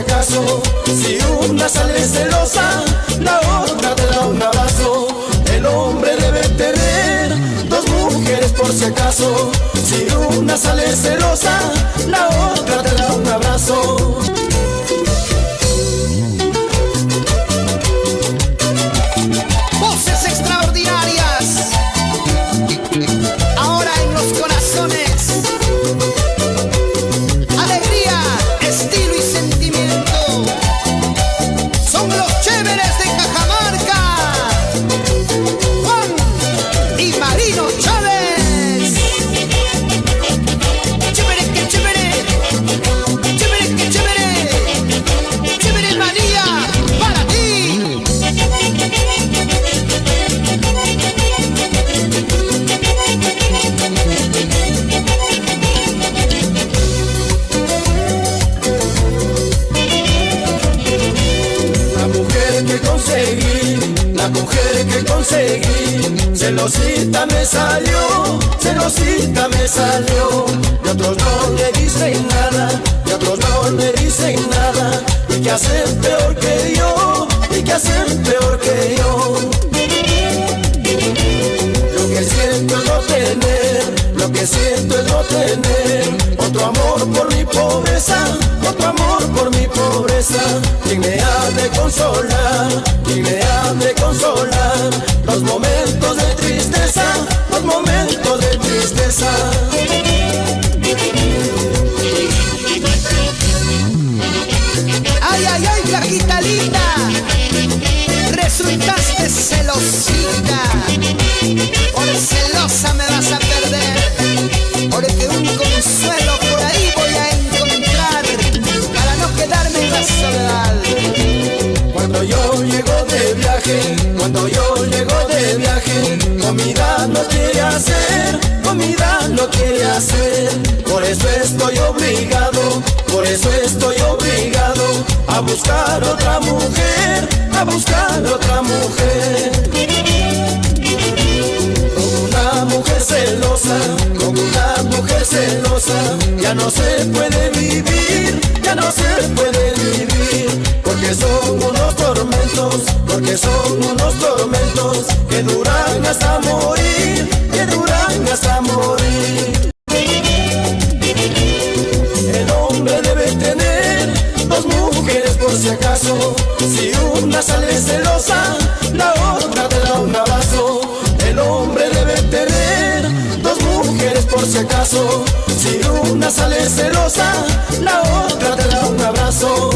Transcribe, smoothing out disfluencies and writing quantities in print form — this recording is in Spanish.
acaso. Si una sale celosa, la otra te da un abrazo. El hombre debe tener dos mujeres por si acaso. Si una sale celosa, la otra te da un abrazo. Voces extraordinarias, ahora en los corazones. Alegría, estilo y sentimiento. Son los chéveres de Cajamarca, Juan y Marino Chávez. Chévere que chévere, chévere que chévere, chévere María, para ti. La mujer que conseguí, celosita me salió, celosita me salió. Y otros no le dicen nada, y otros no le dicen nada. Y que hacen peor que yo, y que hacen peor que yo. Lo que siento es no tener, lo que siento es no tener otro amor por mi pobreza, otro amor por mi pobreza. ¿Quién me ha de consolar? ¿Quién me ha de consolar? Los momentos de tristeza, los momentos de tristeza. Ay, ay, ay, flaquita linda, resultaste celosita. Por celosa me vas a perder, porque un consuelo por ahí voy a encontrar, para no quedarme en la soledad. Cuando yo llego de viaje, cuando yo llego de viaje, comida no quiere hacer, comida no quiere hacer. Por eso estoy obligado, por eso estoy obligado a buscar otra mujer, a buscar otra mujer. Con una mujer celosa, con una mujer celosa, ya no se puede vivir, ya no se puede vivir. Porque son unos tormentos, porque son unos tormentos que duran hasta morir, que duran hasta morir. El hombre debe tener dos mujeres por si acaso. Si una sale celosa, la otra te da un abrazo. El hombre debe tener dos mujeres por si acaso. Si una sale celosa, la otra te da un abrazo.